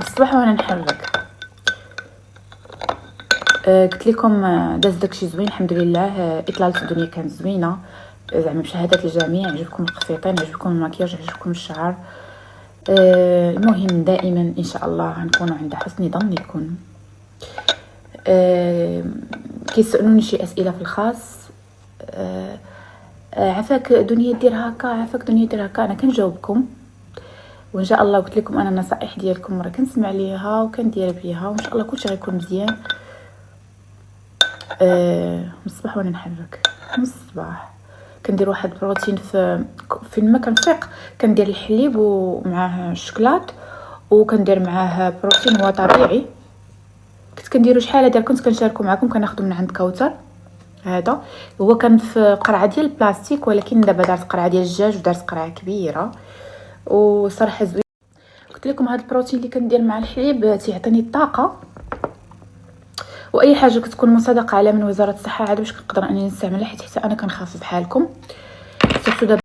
الصباح وانا نحرك. قلت لكم داز داكشي زوين الحمد لله. اطلاله الدنيا كانت زوينه زعما بشهادات الجميع. عجبكم القسيطين، عجبكم المكياج، عجبكم الشعر. المهم دائما ان شاء الله غنكونوا عند حسن ظنكم. كيسالوني شي اسئله في الخاص. عفاك دنيا دير هكا، عفاك دنيا دير هكا، انا كنجاوبكم وان شاء الله. قلت لكم انا النصائح ديالكم راه كنسمع ليها وكندير بيها وان شاء الله كلشي غيكون مزيان. من الصباح وانا نحرك. من الصباح كندير واحد بروتين في الماء، كنفيق كندير الحليب ومعاه الشوكولات وكندير معاه بروتين هو طبيعي. كنت كنديرو شحال هذا كنت كنشاركو معكم، كناخذو من عند كوثر. هذا هو كان في قرعه ديال البلاستيك، ولكن دابا دارت قرعه ديال الدجاج ودارت قرعه كبيره وصراحه زوين. قلت لكم هذا البروتين اللي كندير مع الحليب تيعطيني الطاقه، واي حاجه كتكون مصادقه على من وزاره الصحه عاد باش كنقدر انني نستعملها، حيت انا كنخاف بحالكم.